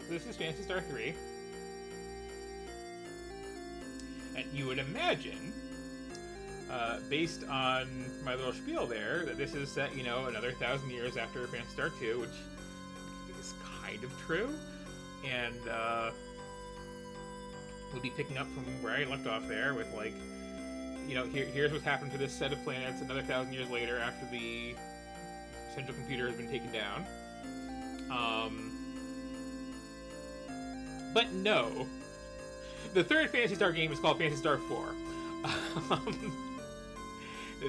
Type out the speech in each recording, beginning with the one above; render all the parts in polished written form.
this is Phantasy Star 3. And you would imagine, based on my little spiel there, that this is set, another 1,000 years after Phantasy Star 2, which is kind of true. And we'll be picking up from where I left off there with, like, here's what's happened to this set of planets another 1,000 years later after the central computer has been taken down. But no. The third Phantasy Star game is called Phantasy Star 4.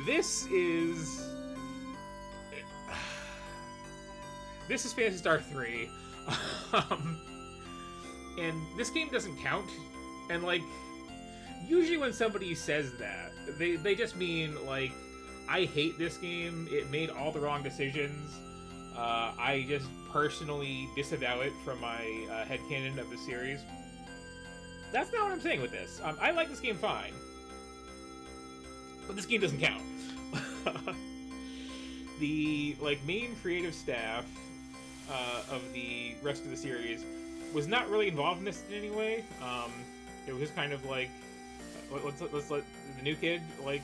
This is Phantasy Star 3. And this game doesn't count. And, like, usually when somebody says that, they just mean, like, I hate this game, it made all the wrong decisions, I just personally disavow it from my headcanon of the series. That's not what I'm saying with this. I like this game fine. But this game doesn't count. The, like, main creative staff of the rest of the series was not really involved in this in any way. It was just kind of like, let's let the new kid, like,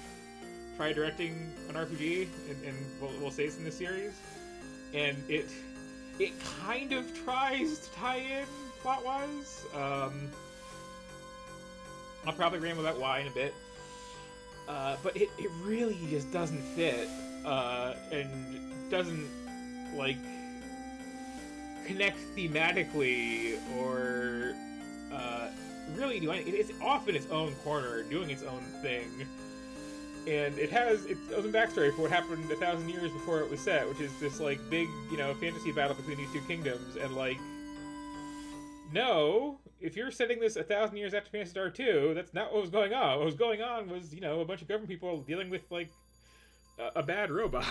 try directing an RPG, and we'll say it's in this series. And it kind of tries to tie in plot-wise. I'll probably ramble about why in a bit. But it really just doesn't fit, and doesn't, like, connect thematically, or really do anything. It's off in its own corner, doing its own thing. And it has its own backstory for what happened 1,000 years before it was set, which is this, like, big, fantasy battle between these two kingdoms, and, like, no, if you're setting this 1,000 years after Phantasy Star 2, that's not what was going on. What was going on was, a bunch of government people dealing with, like, a bad robot.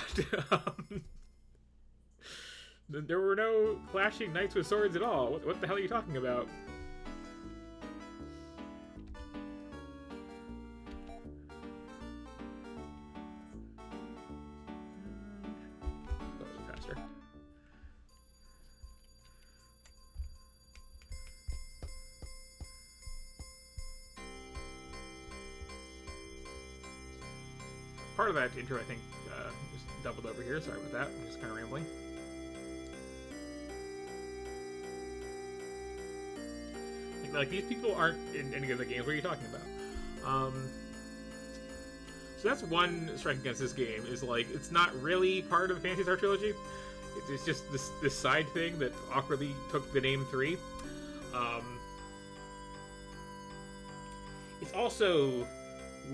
There were no clashing knights with swords at all. What the hell are you talking about? Faster. Part of that intro, I think, just doubled over here. Sorry about that. I'm just kind of rambling. Like, these people aren't in any of the games. What are you talking about? So that's one strike against this game, is, like, it's not really part of the Phantasy Star trilogy. It's just this side thing that awkwardly took the name 3. It's also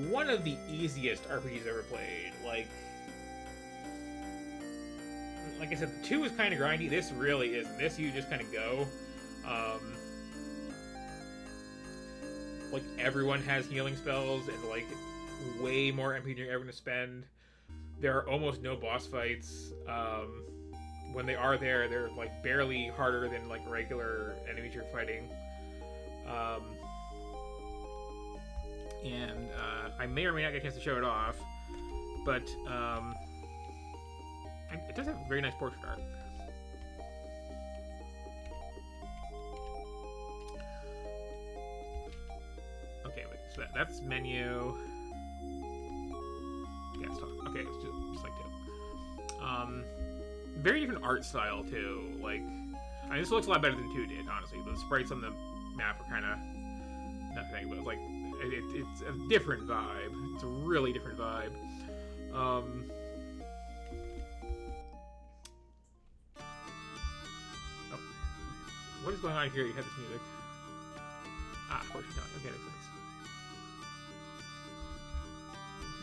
one of the easiest RPGs I've ever played. Like I said, the 2 is kind of grindy. This really isn't. This, you just kind of go. Like, everyone has healing spells, and, like, way more MP than you're ever going to spend. There are almost no boss fights. When they are there, they're, like, barely harder than, like, regular enemies you're fighting. And I may or may not get a chance to show it off, but it does have very nice portrait art. Okay, wait, so that's menu. Yeah, let's talk. Okay, it's just like 2. Very different art style, too. Like, I mean, this looks a lot better than 2 did, honestly. The sprites on the map are kind of nothing, but it's like, it's a different vibe. It's a really different vibe. What is going on here? You have this music. Of course you're not. Okay, makes sense.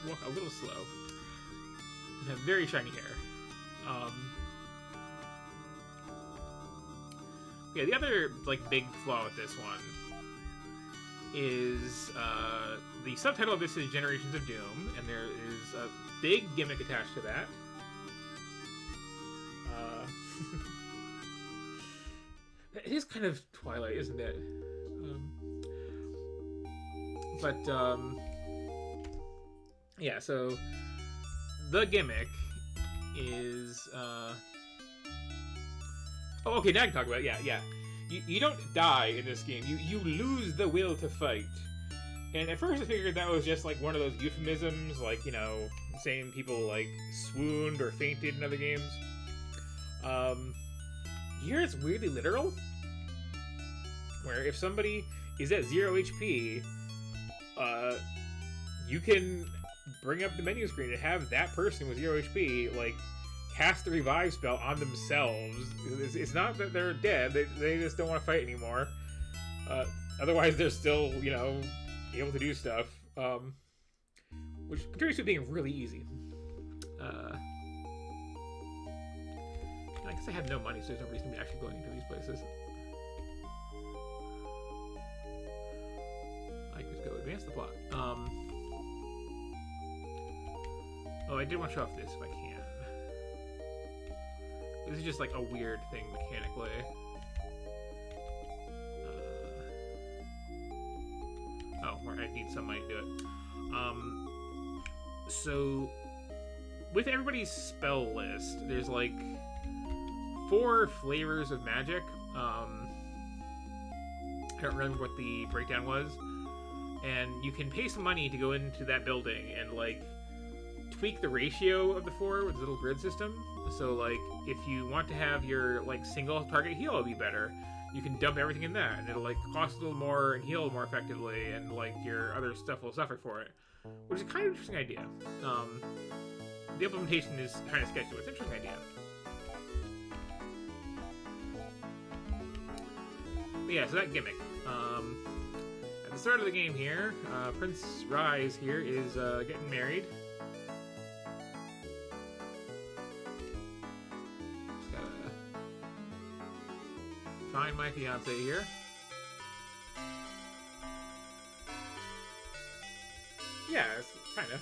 Walk a little slow. You have very shiny hair. Yeah, the other, like, big flaw with this one is the subtitle of this is Generations of Doom, and there is a big gimmick attached to that. It is kind of Twilight, isn't it? Yeah, so the gimmick is... Oh, okay, now I can talk about it. Yeah. You don't die in this game. You lose the will to fight. And at first I figured that was just like one of those euphemisms, like, you know, saying people like swooned or fainted in other games. Here it's weirdly literal, where if somebody is at 0 HP, you can bring up the menu screen and have that person with 0 HP, like, cast the revive spell on themselves. It's not that they're dead, they just don't want to fight anymore. Otherwise they're still, you know, able to do stuff, which contributes to being really easy. I guess I have no money, so there's no reason to be actually going into these places. I can just go advance the plot. Oh, I did want to show off this if I can. This is just like a weird thing mechanically. Oh, I need some money to do it. So with everybody's spell list, there's like 4 flavors of magic. I don't remember what the breakdown was. And you can pay some money to go into that building and like tweak the ratio of the 4 with the little grid system. So like if you want to have your like single target heal be better, you can dump everything in that, and it'll like cost a little more and heal more effectively, and like your other stuff will suffer for it, which is kind of an interesting idea. The implementation is kind of sketchy, but it's an interesting idea. But yeah, so that gimmick. At the start of the game here, Prince Rise here is getting married. Find my fiance here. Yeah, it's kind of.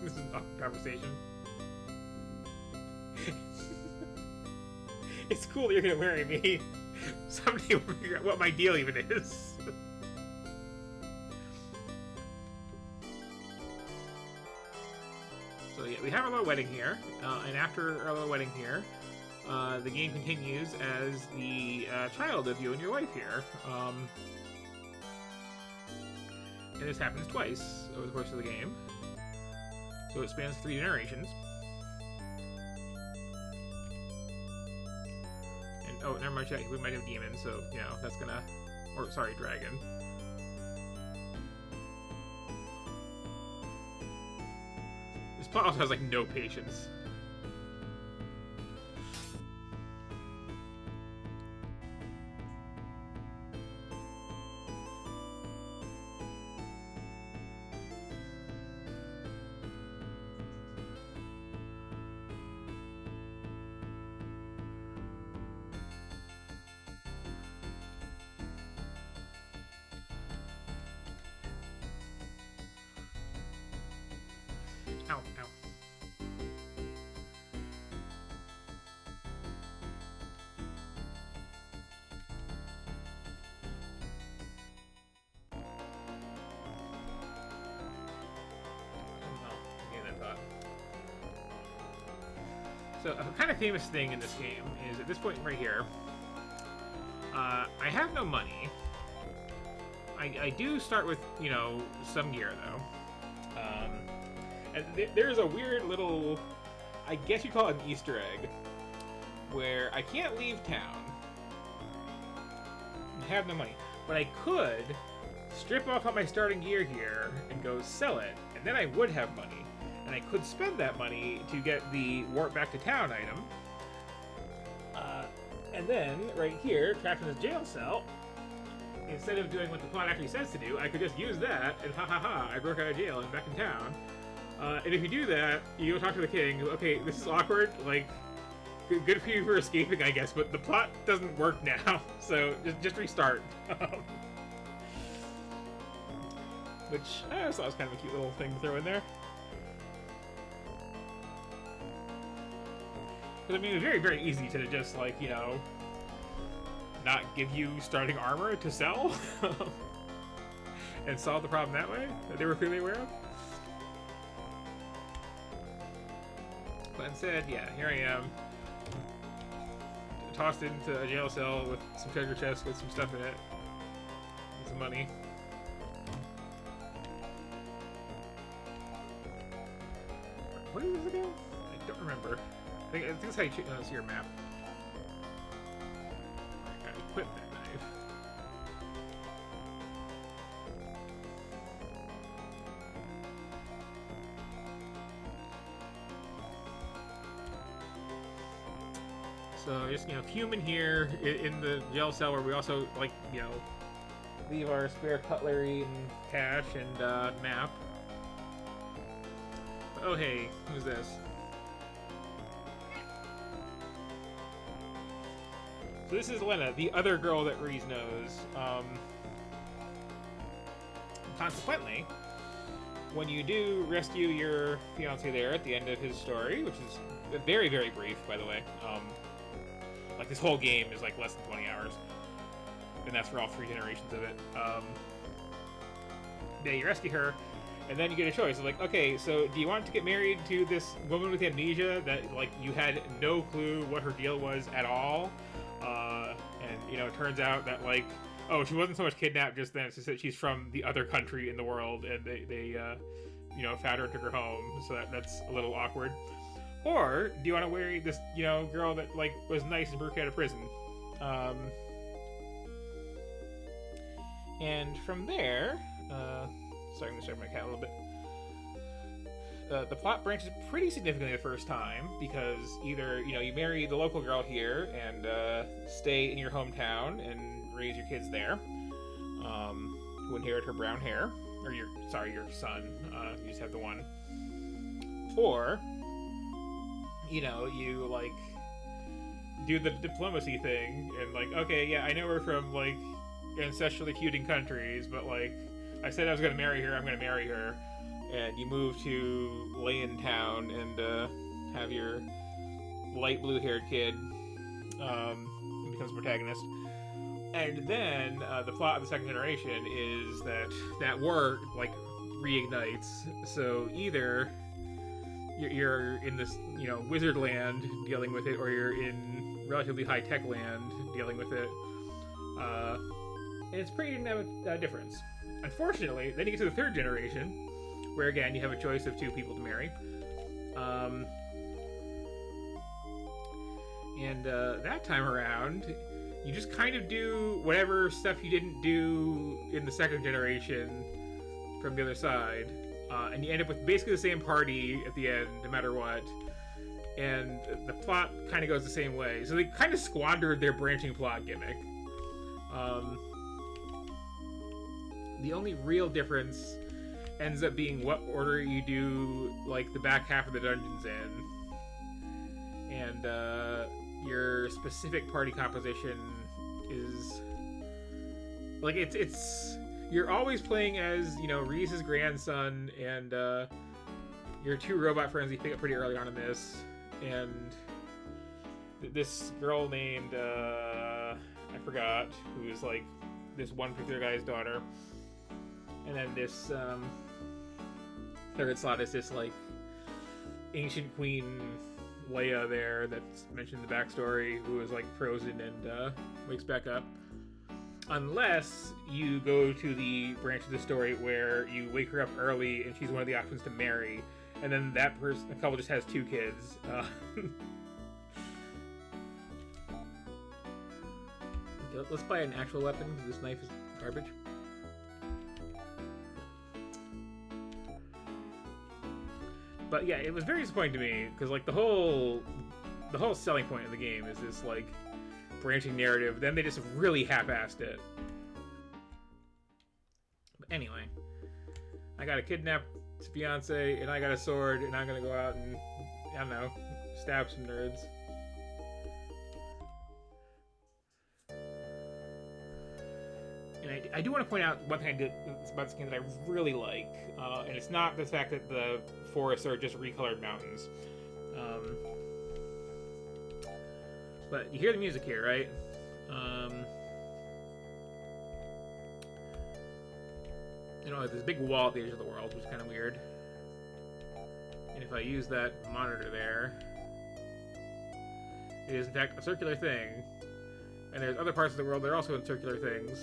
This is not a conversation. It's cool that you're gonna marry me. Somebody will figure out what my deal even is. So yeah, we have our little wedding here, and after our little wedding here, the game continues as the child of you and your wife here. And this happens twice over the course of the game. So it spans 3 generations. And, oh, never mind, we might have demons, so, you know, that's gonna... Or, sorry, dragon. This plot also has, like, no patience. Ow, ow. So a kind of famous thing in this game is at this point right here, I have no money. I do start with, you know, some gear though. And there's a weird little, I guess you'd call it an Easter egg, where I can't leave town and have no money. But I could strip off all my starting gear here and go sell it, and then I would have money. And I could spend that money to get the warp back to town item. And then, right here, trapped in this jail cell, instead of doing what the plot actually says to do, I could just use that, and ha ha ha, I broke out of jail and back in town. And if you do that, you go talk to the king. Okay, this is awkward. Like, good for you for escaping, I guess, but the plot doesn't work now. So just restart. Which I thought was kind of a cute little thing to throw in there. Because I mean, it's very, very easy to just like, you know, not give you starting armor to sell and solve the problem that way that they were clearly aware of. But instead, yeah, here I am, tossed into a jail cell with some treasure chests with some stuff in it, and some money. What is this again? I don't remember. I think that's how you see your map. I gotta equip that knife. So just, you know, human here in the jail cell where we also, like, you know, leave our spare cutlery and cash and map. But, oh hey, who's this? So this is Lena, the other girl that Reese knows. Consequently, when you do rescue your fiance there at the end of his story, which is very, very brief, by the way. Like, this whole game is like less than 20 hours. And that's for all 3 generations of it. Yeah, you rescue her, and then you get a choice. It's like, okay, so do you want to get married to this woman with amnesia that, like, you had no clue what her deal was at all? And, you know, it turns out that, like, oh, she wasn't so much kidnapped just then, it's just that she's from the other country in the world, and they you know, found her and took her home, so that's a little awkward. Or do you want to marry this, you know, girl that, like, was nice and broke out of prison? And from there, sorry, I'm gonna start my cat a little bit. The plot branches pretty significantly the first time, because either, you know, you marry the local girl here and stay in your hometown and raise your kids there, who inherit her brown hair, or your son. You just have the one. Or, you know, you, like, do the diplomacy thing and, like, okay, yeah, I know we're from, like, ancestrally feuding countries, but, like, I said I was gonna marry her, I'm gonna marry her. And you move to Lane Town and have your light blue-haired kid becomes the protagonist. And then the plot of the second generation is that war, like, reignites. So either you're in this, you know, wizard land dealing with it, or you're in relatively high-tech land dealing with it. And it's pretty dynamic difference. Unfortunately, then you get to the third generation, where again you have a choice of 2 people to marry. And that time around, you just kind of do whatever stuff you didn't do in the second generation from the other side. And you end up with basically the same party at the end, no matter what. And the plot kind of goes the same way. So they kind of squandered their branching plot gimmick. The only real difference ends up being what order you do, like, the back half of the dungeons in. And your specific party composition is, like, it's you're always playing as, you know, Reese's grandson and your 2 robot friends you pick up pretty early on in this, and this girl named I forgot, who is, like, this one particular guy's daughter. And then this third slot is this, like, ancient queen Leia there that's mentioned in the backstory, who is, like, frozen and wakes back up. Unless you go to the branch of the story where you wake her up early and she's one of the options to marry, and then that person, the couple, just has 2 kids. Okay, let's buy an actual weapon. This knife is garbage. But yeah, it was very disappointing to me, because, like, the whole selling point of the game is this, like, branching narrative. Then they just really half-assed it. But anyway, I got a kidnapped fiance, and I got a sword, and I'm gonna go out and, I don't know, stab some nerds. And I do want to point out one thing I did about this game that I really like, and it's not the fact that the forests are just recolored mountains. But you hear the music here, right? You know, there's a big wall at the edge of the world, which is kind of weird. And if I use that monitor there, It is, in fact, a circular thing. And there's other parts of the world that are also in circular things.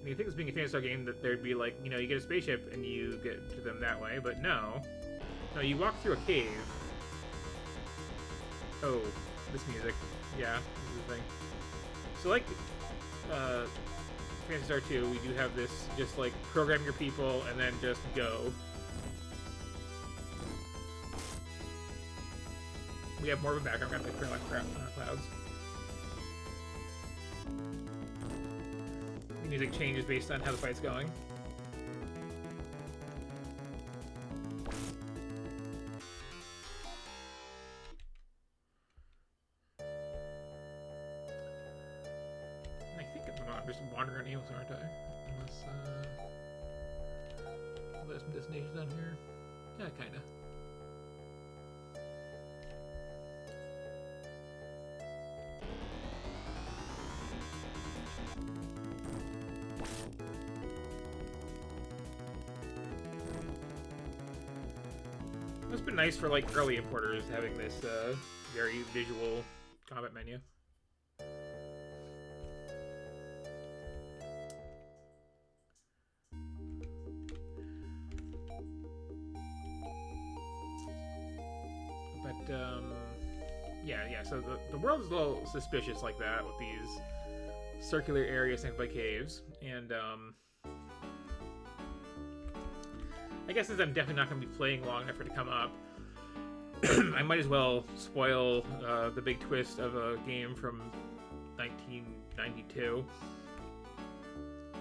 And you think this being a Phantasy Star game that there'd be like, you know, you get a spaceship and you get to them that way, but no. No, you walk through a cave. Oh, this music. Yeah, this is the thing. So like, Phantasy Star 2, we do have this, just like, program your people and then just go. We have more of a background, got like clouds. The music changes based on how the fight's going. And I think I'm just wandering around Amos, aren't I? Unless, there's some destinations down here. Yeah, kinda. It's been nice for like early importers having this very visual combat menu. But yeah. So the world is a little suspicious like that with these circular areas linked by caves, and I guess since I'm definitely not going to be playing long enough for it to come up, I might as well spoil the big twist of a game from 1992.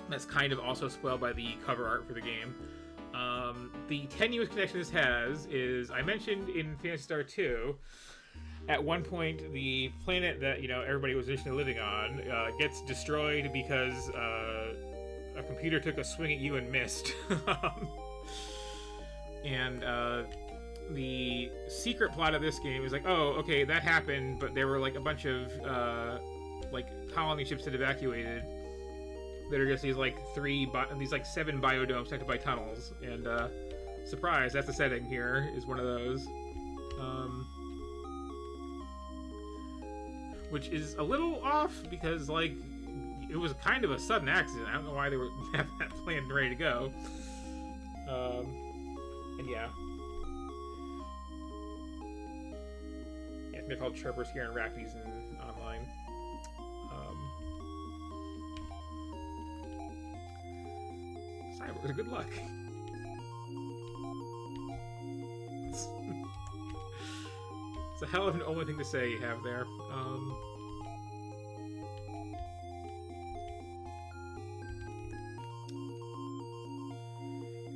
That's kind of also spoiled by the cover art for the game. The tenuous connection this has is, I mentioned in Phantasy Star 2, at one point the planet that, you know, everybody was initially living on gets destroyed because a computer took a swing at you and missed. And the secret plot of this game is like, oh, okay, that happened, but there were like a bunch of like colony ships that evacuated that are just these like these like 7 biodomes connected by tunnels, and surprise, that's the setting here, is one of those. Which is a little off because like it was kind of a sudden accident. I don't know why they were have that planned ready to go. And yeah, they're called chirpers here in Rappies and online. Cyber, good luck. It's a hell of an only thing to say you have there.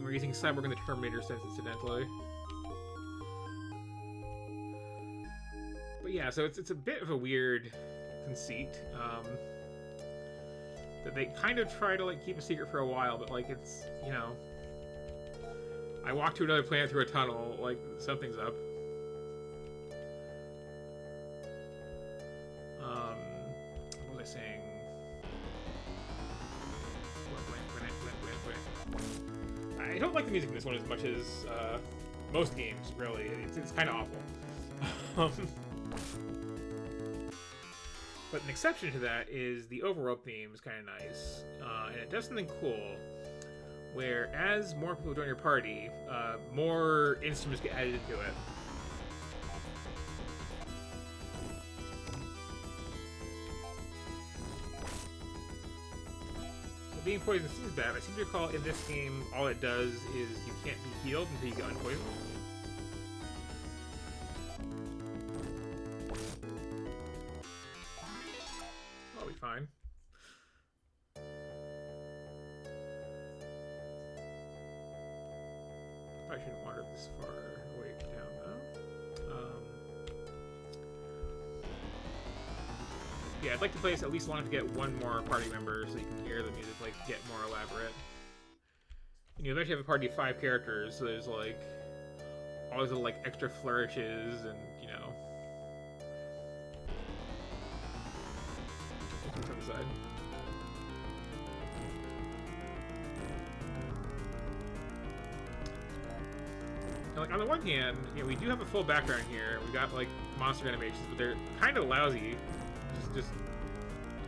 We're using Cyborg in the Terminator sense, incidentally. But yeah, so it's a bit of a weird conceit. That they kind of try to like keep a secret for a while, but like it's, you know, I walked to another planet through a tunnel, like something's up. What was I saying? I don't like the music in this one as much as most games, really. It's kind of awful. But an exception to that is the overworld theme is kind of nice, and it does something cool, where as more people join your party, more instruments get added into it. So being poisoned seems bad, but I seem to recall in this game, all it does is you can't be healed until you get unpoisoned. Fine. Probably shouldn't wander this far away down though. Yeah, I'd like to play this at least long enough to get one more party member so you can hear the music like get more elaborate. And you eventually have a party of 5 characters, so there's like all these little like extra flourishes and, you know. To the side. like, on the one hand, you know, we do have a full background here. We got like monster animations, but they're kind of lousy. Just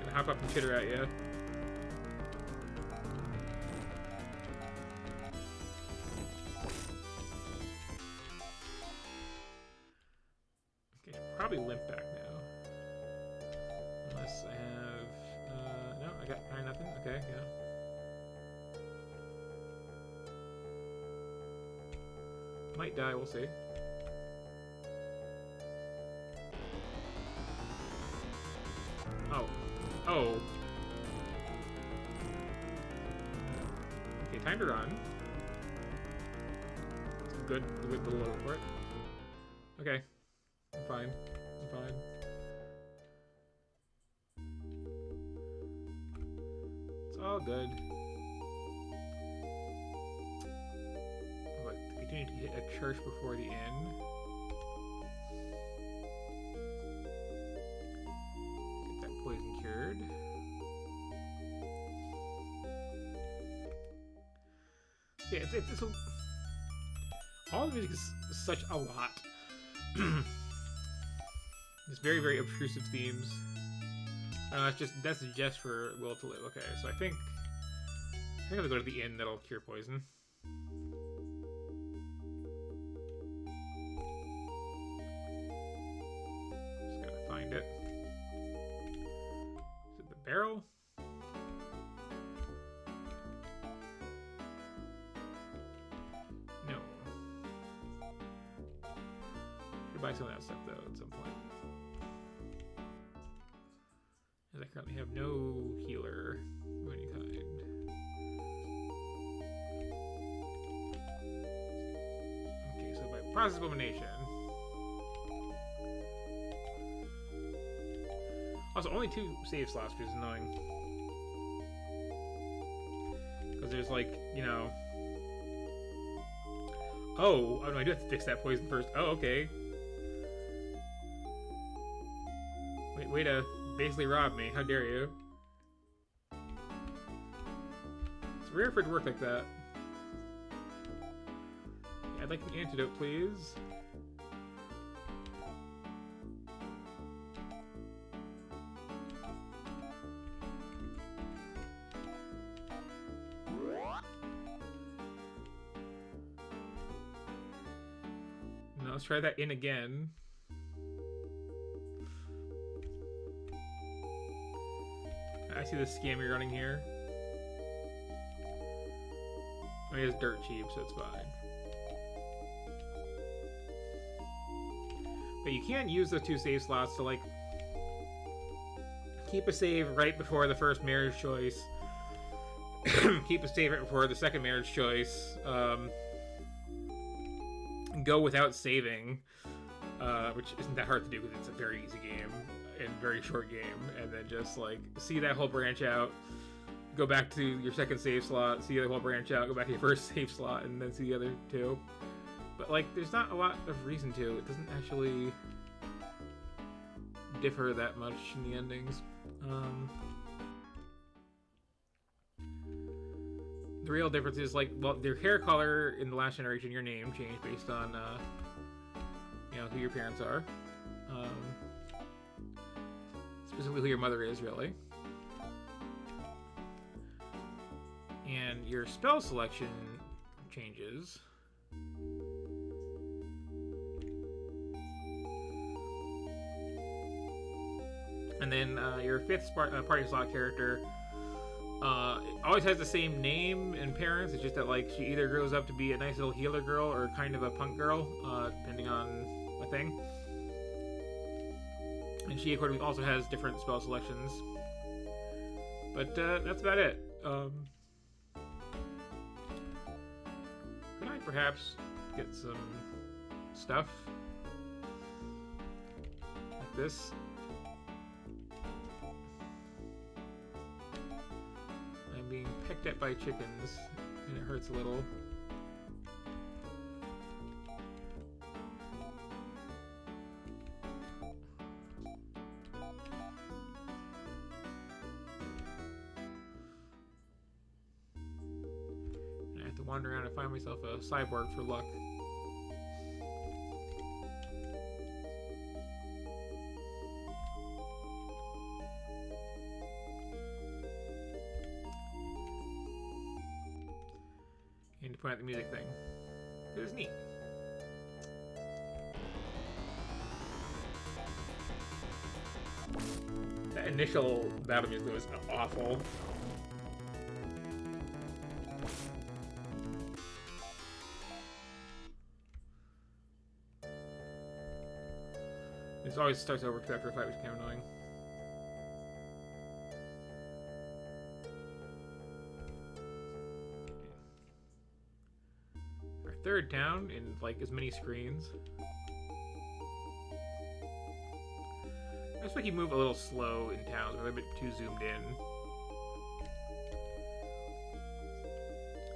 gonna hop up and chitter at you. Okay, probably limp back now. Unless I have, no, I got nothing. Okay, yeah. Might die, we'll see. Oh. Oh. Okay, time to run. Good little for it. Okay. I'm fine. I'm fine. It's all good. But continue to hit a church before the end. Get that poison cured. So yeah, it's a, all the music is such a lot. It's very, very obtrusive themes. That's just for Will to Live. Okay, so I think I'm gonna go to the inn that'll cure poison. Just gotta find it. Is it the barrel? No. Should buy some of that stuff though at some point. As I currently have no healer of any kind. Okay, so by process of elimination. Also, only 2 save slots, which is annoying. Because there's like, you know... Oh, no, I do have to fix that poison first. Oh, okay. Way to basically rob me. How dare you? It's rare for it to work like that. Yeah, I'd like an antidote, please. Now let's try that in again. I see the scam you're running here. I mean, it's dirt cheap, so it's fine. But you can use those 2 save slots to, like, keep a save right before the first marriage choice. Keep a save right before the second marriage choice. Go without saving, which isn't that hard to do because it's a very easy game. And very short game, and then just like see that whole branch out, go back to your second save slot, see the whole branch out, go back to your first save slot, and then see the other 2. But like, there's not a lot of reason to. It doesn't actually differ that much in the endings. The real difference is like, well, their hair color in the last generation, your name changed based on you know, who your parents are. Specifically who your mother is, really. And your spell selection changes. And then your 5th party slot character always has the same name and parents. It's just that like she either grows up to be a nice little healer girl or kind of a punk girl, depending on the thing. And she, accordingly, also has different spell selections. But that's about it. Could I perhaps get some stuff like this? I'm being pecked at by chickens, and it hurts a little. Wander around and find myself a cyborg for luck. point out the music thing. It was neat. That initial battle music was awful. It always starts over after a fight, which is kind of annoying. Our third town in like as many screens. I just like you move a little slow in towns, we're a bit too zoomed in.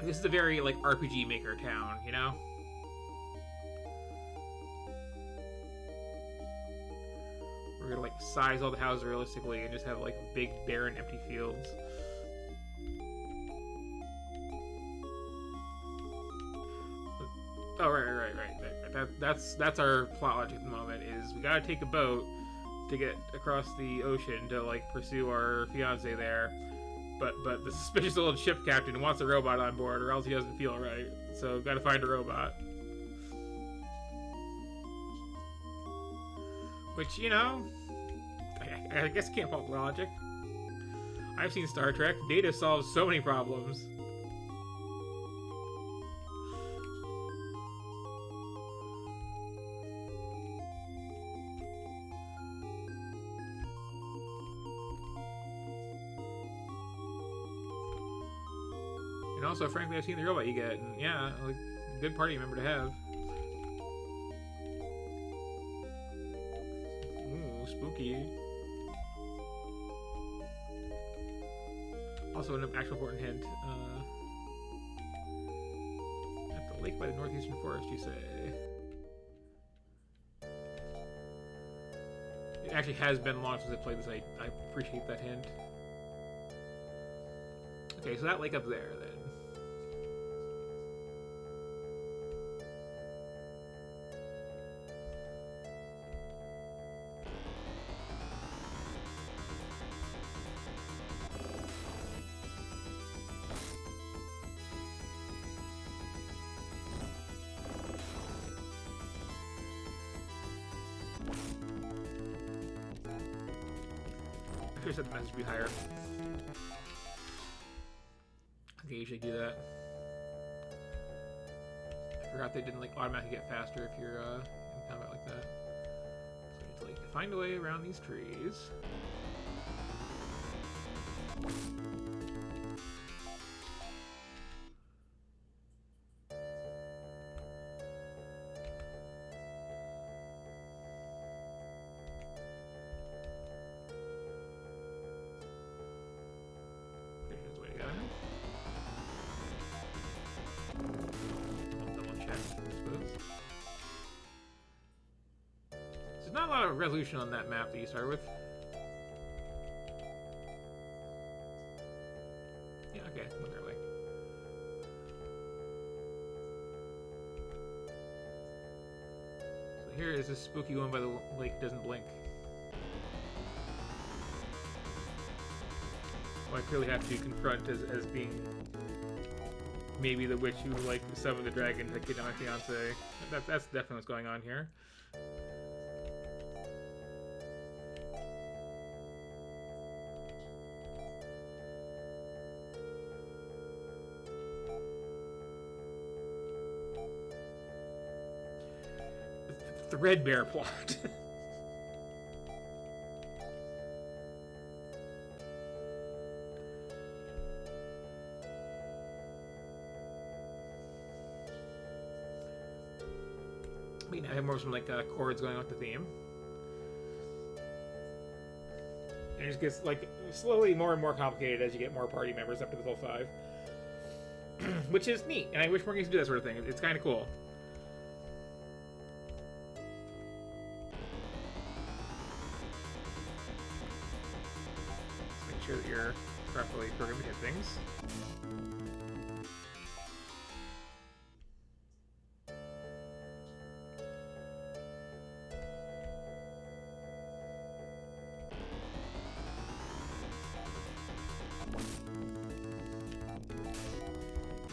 This is a very like RPG Maker town, you know? We're gonna like size all the houses realistically and just have like big, barren, empty fields. Oh, right. That's our plot logic at the moment. Is we gotta take a boat to get across the ocean to like pursue our fiance there, but the suspicious old ship captain wants a robot on board, or else he doesn't feel right. So gotta find a robot. Which, you know, I guess can't fault logic. I've seen Star Trek. Data solves so many problems. And also, frankly, I've seen the robot you get, and yeah, like, a good party member to have. Ooh, spooky. Also, an actual important hint. At the lake by the northeastern forest, you say. It actually has been long since I played this. I appreciate that hint. Okay, so that lake up there, then. I should have set the message to be higher. I usually do that. I forgot they didn't like automatically get faster if you're in combat like that. So you need to like find a way around these trees. Not a lot of resolution on that map that you start with. Yeah, okay, look our way. So here is this spooky one by the lake, doesn't blink. Well, I clearly have to confront as being maybe the witch who like summoned the dragon to kidnap my fiance. That's definitely what's going on here. The Red Bear plot. We now have more some like chords going with the theme, and it just gets like slowly more and more complicated as you get more party members up to the full 5, which is neat. And I wish more games do that sort of thing. It's kind of cool. Sure that you're properly programmed to hit things.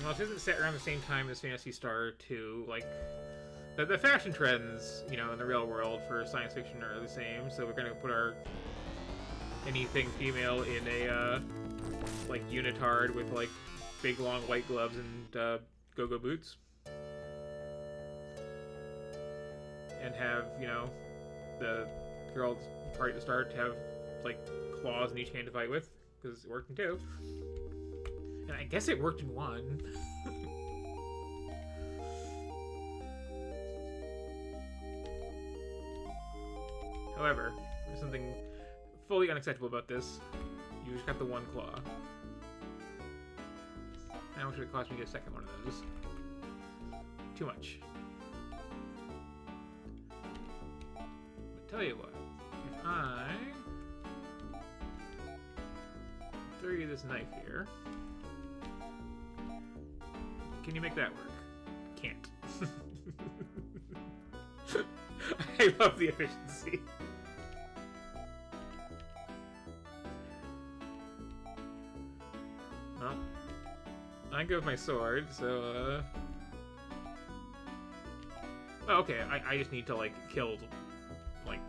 Well, this isn't set around the same time as Phantasy Star 2. Like, the fashion trends, you know, in the real world for science fiction are the same. So we're gonna put our anything female in a like unitard with like big long white gloves and go-go boots, and have, you know, the girls party at the start to have like claws in each hand to fight with, because it worked in 2. And I guess it worked in 1. However, there's something fully unacceptable about this. You just got the 1 claw. How much would it cost me to get a second one of those? Too much. But tell you what, if I throw you this knife here, can you make that work? Can't. I love the efficiency. Well, I go with my sword, so, oh, okay, I just need to, like, kill, like,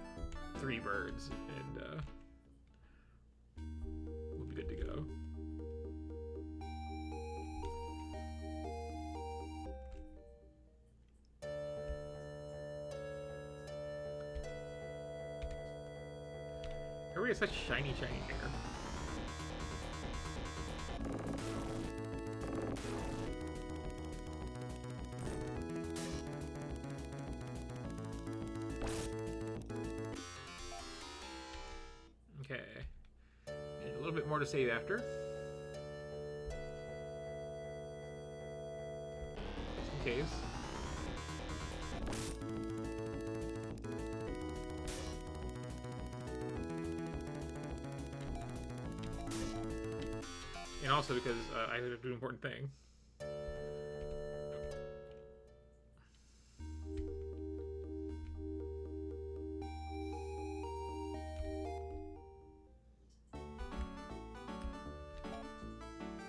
3 birds, and, we'll be good to go. Everybody has such shiny hair. Okay. And a little bit more to save after. Just in case. And also because I have to do an important thing.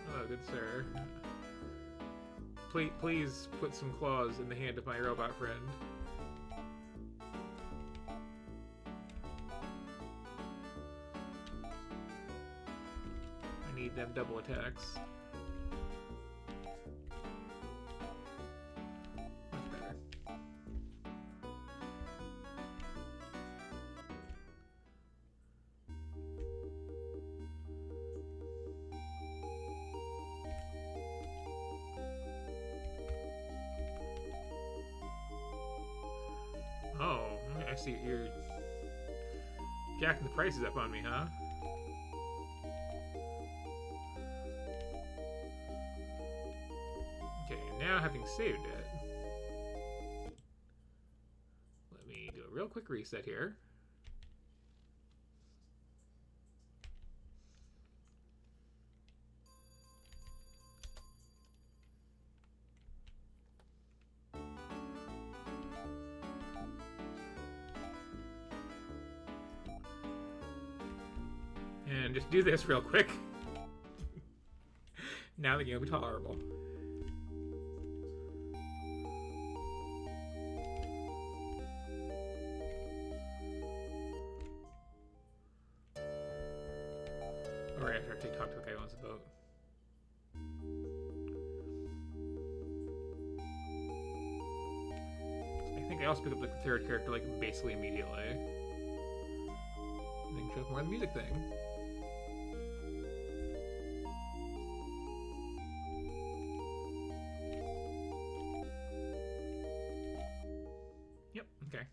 Oh, good sir. Please put some claws in the hand of my robot friend. I need them double attacks. Much better. Oh, I see. You're jacking the prices up on me, huh? Okay, now having saved it, let me do a real quick reset here. And just do this real quick. Now the game will be tolerable. Alright, after I actually talk to the guy who owns the boat. I think I also pick up like the 3rd character like basically immediately. And then show more of the music thing. Yep, okay.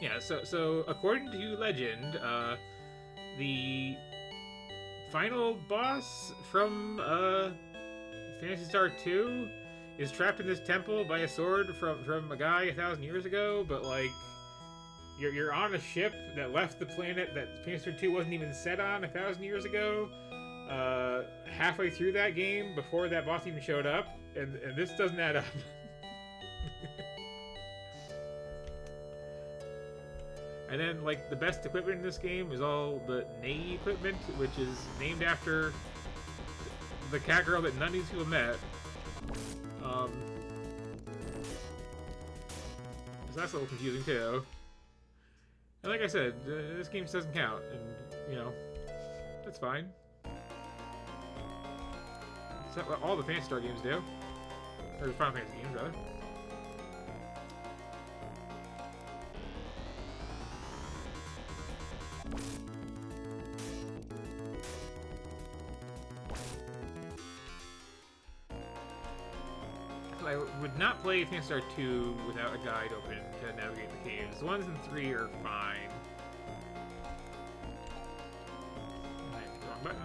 Yeah, so according to legend, the final boss from Phantasy Star 2 is trapped in this temple by a sword from a guy 1,000 years ago, but like you're on a ship that left the planet that Phantasy Star 2 wasn't even set on 1,000 years ago. Halfway through that game, before that boss even showed up, and this doesn't add up. And then, like, the best equipment in this game is all the Ney equipment, which is named after the cat girl that none of these people met. So that's a little confusing, too. And like I said, this game just doesn't count, and, you know, that's fine. That's what all the Phantasy Star games do. Or the Final Fantasy games, rather. I would not play Phantasy Star 2 without a guide open to navigate the caves. The ones in 3 are fine. Wrong button.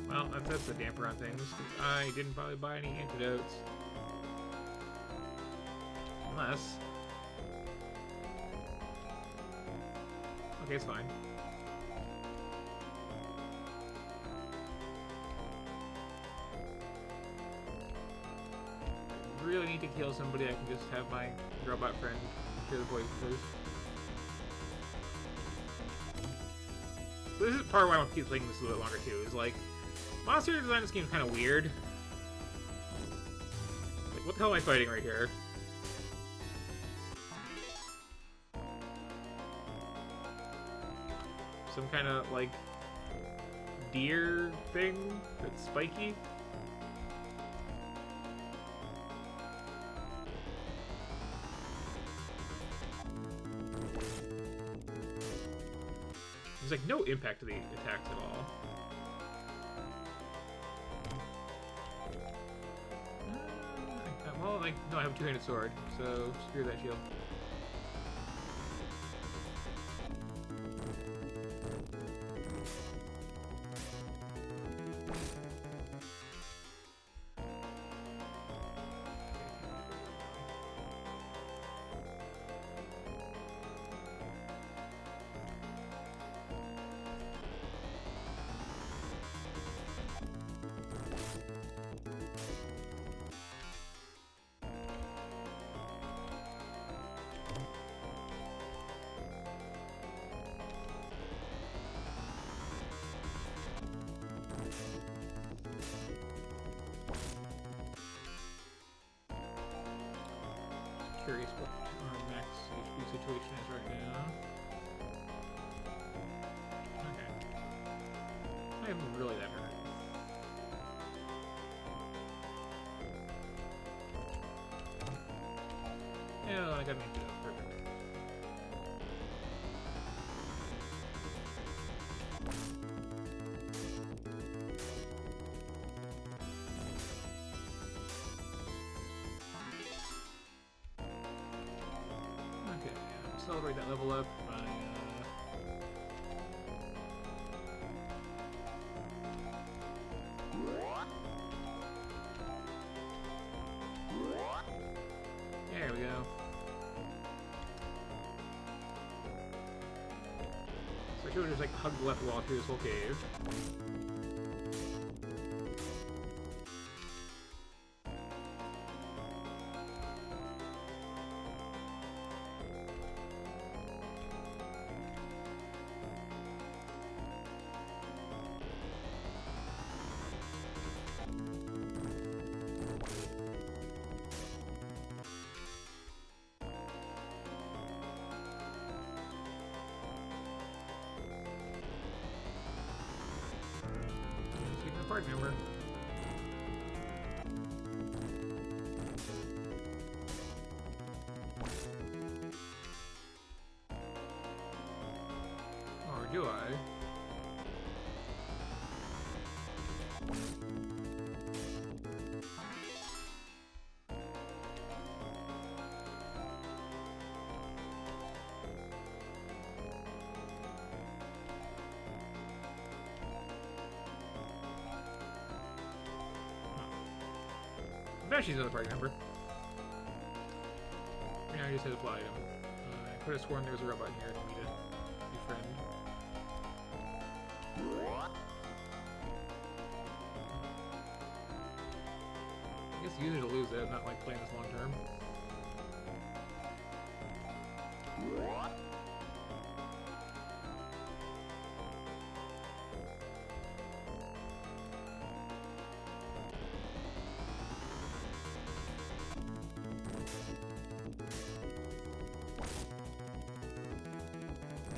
Well, that's the damper on things. I didn't probably buy any antidotes. Unless... okay, it's fine. I really need to kill somebody. I can just have my robot friend hear the voice first. So this is part of why I want to keep playing this a little bit longer too, is like, monster design in this game is kind of weird. Like, what the hell am I fighting right here? Some kind of, like, deer thing that's spiky? There's, like, no impact to the attacks at all. Well, like, no, I have a two-handed sword, so screw that shield. Curious what our max HP situation is right now. Okay. I am really that hurt. Yeah, I got an antidote. Perfect. Celebrate that level up by there we go. So I should have just like hugged the left wall through this whole cave. Part number. Or do I? She's another party member. Yeah, I just had to apply him. I could have sworn there was a robot here for me to It's easier to lose it. I'm not like playing this long term.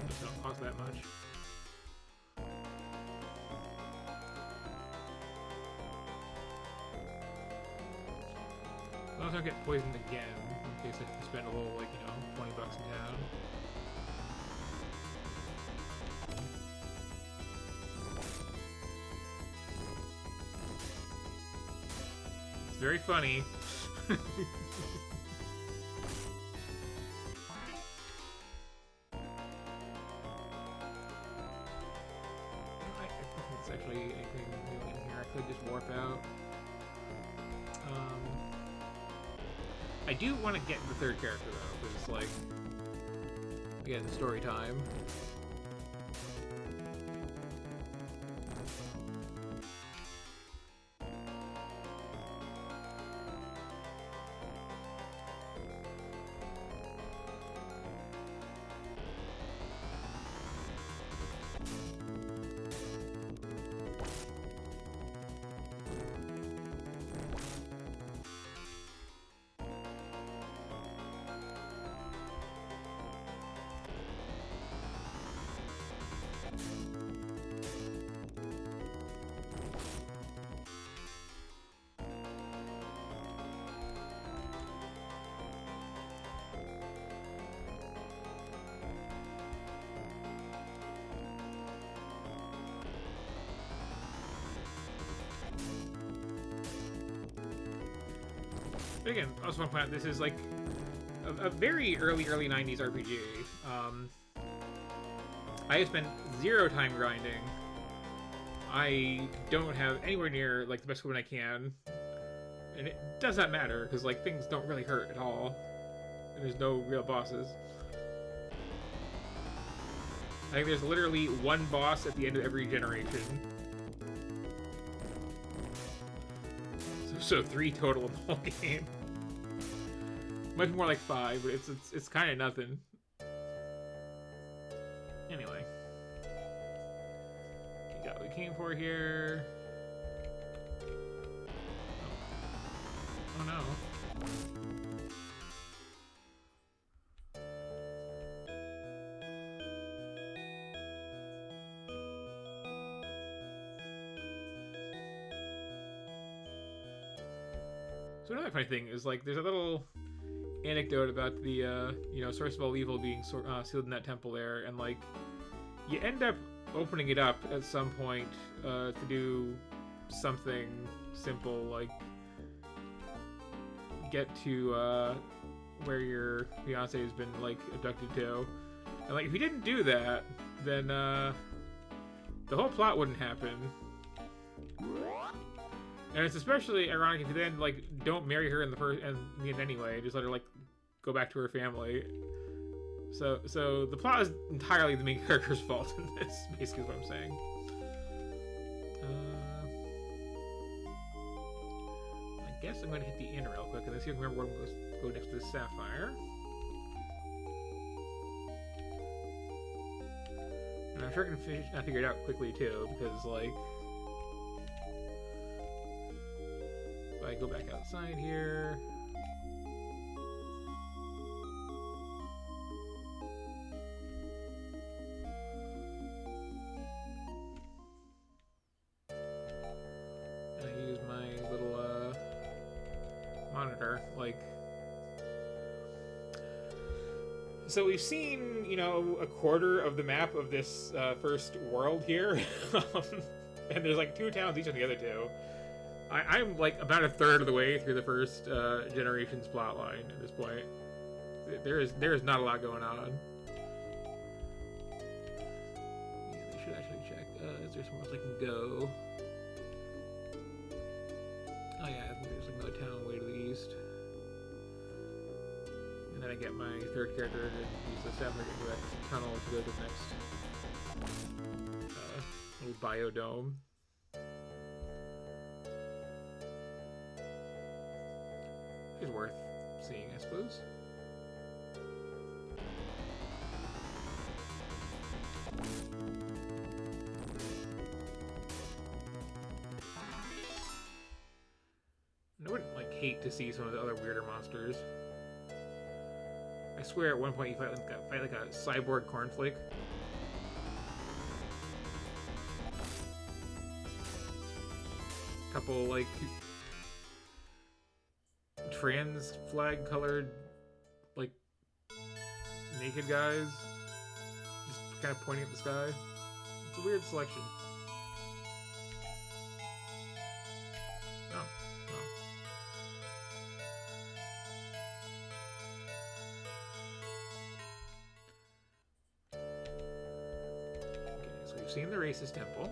Just don't cost that much. As long as I don't get poisoned again, in case I have to spend a little, like, you know, 20 bucks in town. It's very funny. I don't think there's actually anything new in here. I could just warp out. I do want to get the third character though, because like, again, story time. But again, I also want to point out this is like a very early 90s RPG. I have spent 0 time grinding. I don't have anywhere near like the best equipment I can, and it does not matter because like things don't really hurt at all, and there's no real bosses. I think there's literally one boss at the end of every generation. So 3 total in the whole game. Might be more like 5, but it's kind of nothing. Anyway, we got what we came for here. Oh no. So another funny thing is like there's a little anecdote about the you know, source of all evil being sealed in that temple there, and like you end up opening it up at some point to do something simple like get to where your fiance has been like abducted to, and like if you didn't do that, then the whole plot wouldn't happen. And it's especially ironic if you then like don't marry her in the end anyway, just let her like go back to her family. So the plot is entirely the main character's fault in this, basically is what I'm saying. I guess I'm gonna hit the inn real quick and then see if I can remember where I'm going to go next to the sapphire. And I'm sure I can figure it out quickly too, because like if I go back outside here. And I use my little monitor, like. So we've seen, you know, a quarter of the map of this first world here. And there's like 2 towns each on the other 2. I'm like about a third of the way through the first generation's plotline at this point. There is not a lot going on. Yeah, they should actually check. Is there somewhere else I can go? Oh yeah, I think there's like another town way to the east. And then I get my third character to use the sapphire to go that tunnel to go to the next little biodome. is worth seeing, I suppose. I wouldn't like hate to see some of the other weirder monsters. I swear, at one point you fight like a cyborg cornflake. Couple like trans flag colored like naked guys just kind of pointing at the sky. It's a weird selection. Oh, oh. Okay, so we've seen the racist temple.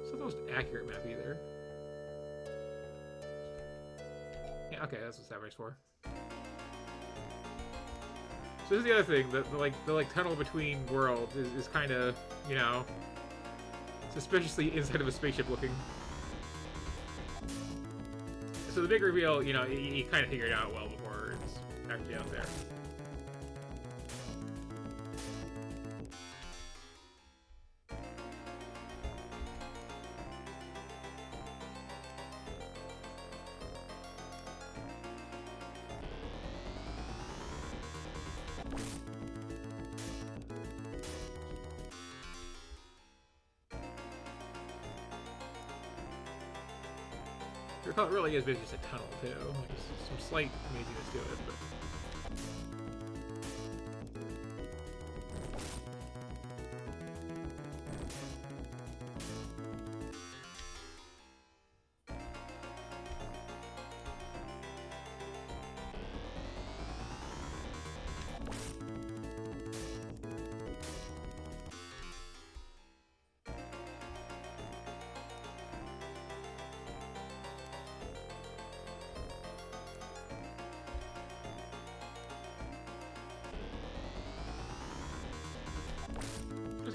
It's not the most accurate map either. Yeah, okay, that's what Savage for. So this is the other thing, the tunnel between worlds is kind of, you know, suspiciously inside of a spaceship looking. So the big reveal, you know, you kind of figured it out well before it's actually out there. It really is basically just a tunnel, too. Like, some slight amaziness to it, but...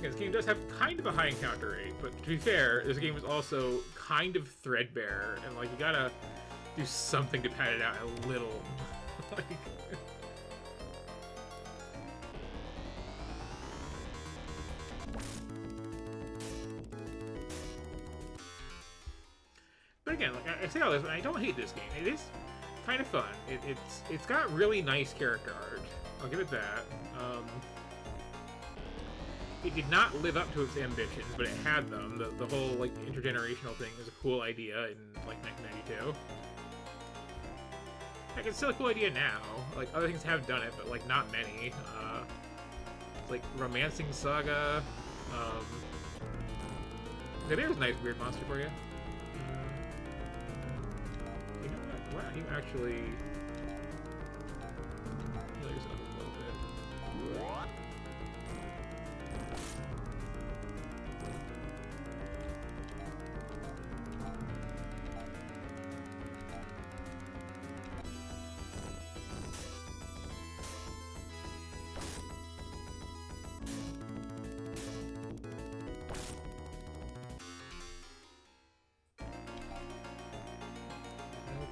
This game does have kind of a high encounter rate, but to be fair, this game is also kind of threadbare, and like you gotta do something to pad it out a little. Like... But again, like I say all this, I don't hate this game. It is kind of fun. It's got really nice character art. I'll give it that. It did not live up to its ambitions, but it had them. The whole, like, intergenerational thing was a cool idea in, like, 1992. Heck, it's still a cool idea now. Like, other things have done it, but, like, not many. It's like Romancing Saga. Okay, there's a nice weird monster for you. You know what? Why don't you actually... heal yourself a little bit.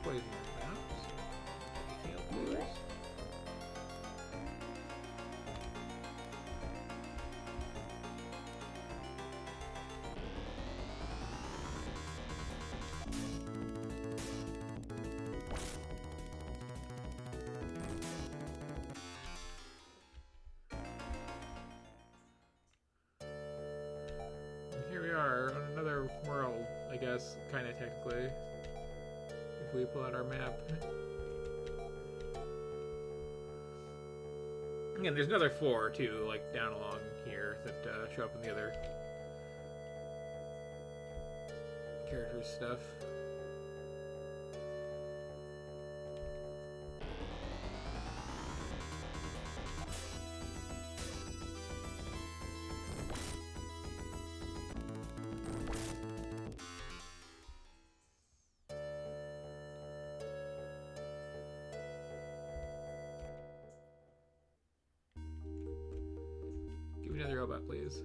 Poison rounds. You can't lose. And here we are on another world, I guess, kind of technically. If we pull out our map. Again, there's another 4 too, like down along here, that show up in the other characters' stuff. Give me another robot, please.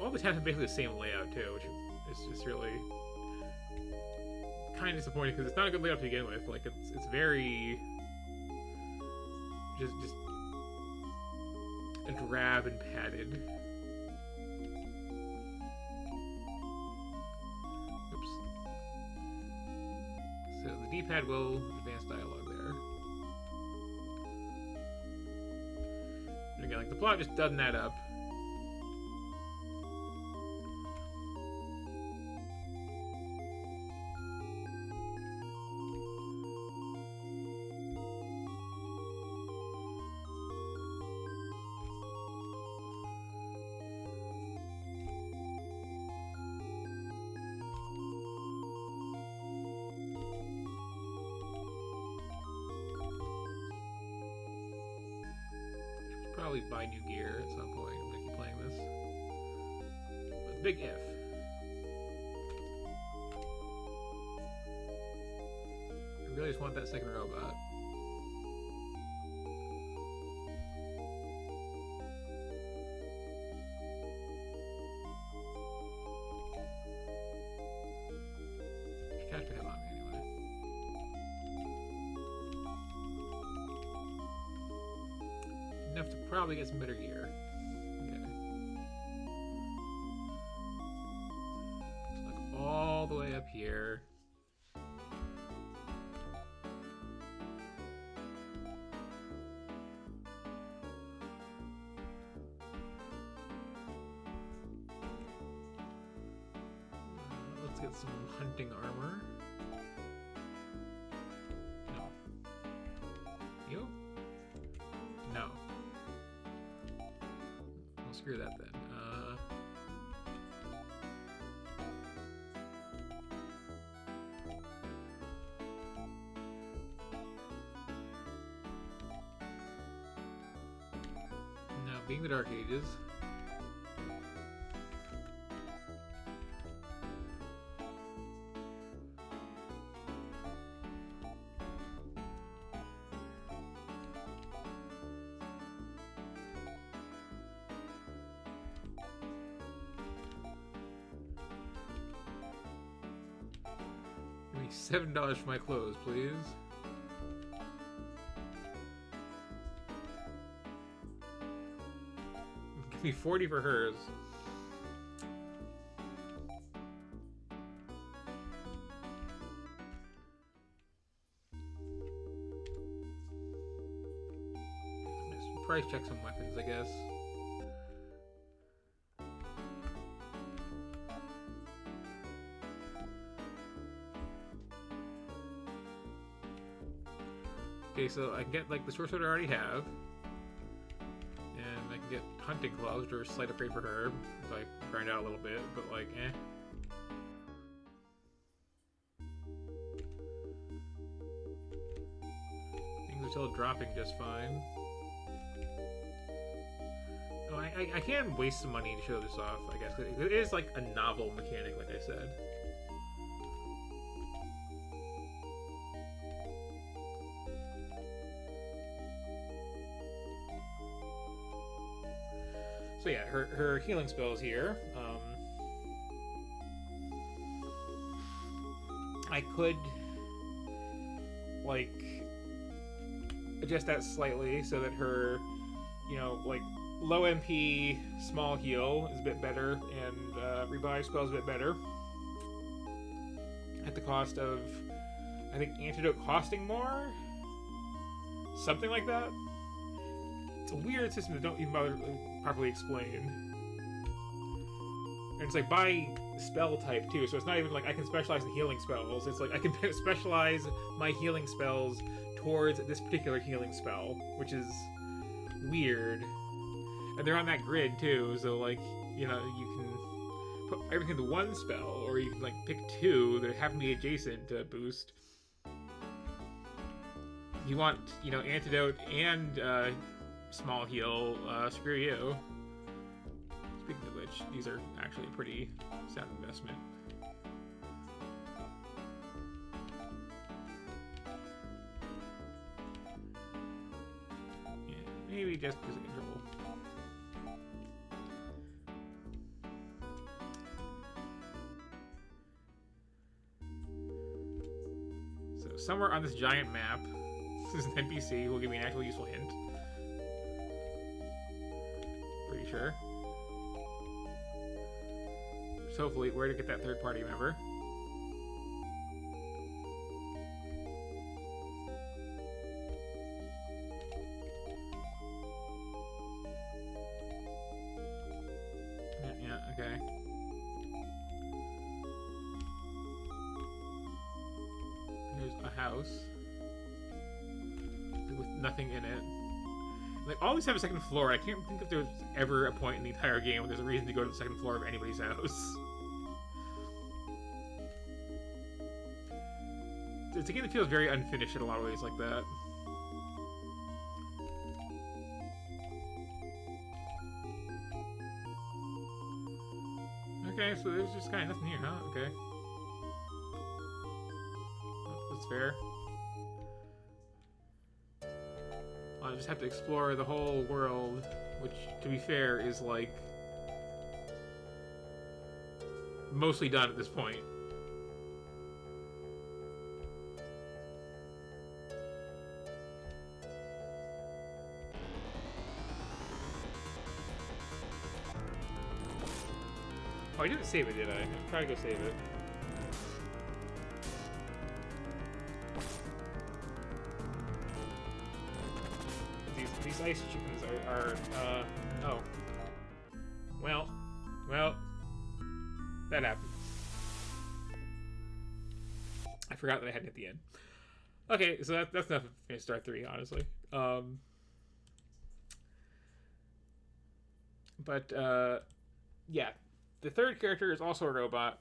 all the tabs have basically the same layout too, which is just really kind of disappointing because it's not a good layout to begin with. Like it's very just drab and padded. Oops. So the D-pad will advance dialogue there. And again, like the plot just doesn't add up. Probably buy new gear at some point. I'm gonna keep playing this. But big if. I really just want that second robot. Catch him on me anyway. Enough to probably get some better gear. Okay. So like all the way up here. Let's get some hunting armor. No. You? No. Well, screw that then. Now, being the Dark Ages. Give me $7 for my clothes, please. Give me 40 for hers. Just price check some weapons, I guess. Okay, so I can get like the short sword I already have, and I can get hunting gloves, which are a slight upgrade for her, so I grind out a little bit, but like, eh. Things are still dropping just fine. Oh, I can waste some money to show this off, I guess. It is like a novel mechanic, like I said. So yeah, her healing spells here. I could like adjust that slightly so that her, you know, like low MP small heal is a bit better, and revive spell is a bit better. At the cost of, I think, antidote costing more? Something like that? It's a weird system that don't even bother properly explain. And it's like by spell type too, so it's not even like I can specialize in healing spells. It's like I can specialize my healing spells towards this particular healing spell, which is weird. And they're on that grid too, so like, you know, you can put everything into one spell, or you can like pick two that happen to be adjacent to boost. You want, you know, antidote and small heal, screw you. Speaking of which, these are actually a pretty sound investment. Yeah, maybe just because of control. somewhere on this giant map, this is an NPC who will give me an actual useful hint. Pretty sure. So hopefully, where to get that third party member. Yeah, okay. Here's a house with nothing in it. Like, always have a second floor. I can't think if there's ever a point in the entire game where there's a reason to go to the second floor of anybody's house. It's a game that feels very unfinished in a lot of ways like that. Okay, so there's just kind of nothing here, huh? Okay. Well, that's fair. I'll just have to explore the whole world, which, to be fair, is, like, mostly done at this point. Oh, I didn't save it, did I? I'm trying to go save it. These ice chickens are oh. Well, that happened. I forgot that I hadn't hit the end. Okay, so that's enough of Phantasy Star 3, honestly. Yeah. The third character is also a robot,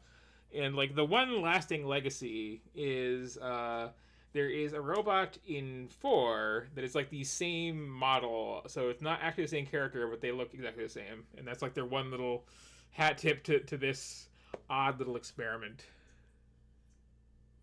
and like the one lasting legacy is there is a robot in 4 that is like the same model, so it's not actually the same character, but they look exactly the same, and that's like their one little hat tip to this odd little experiment.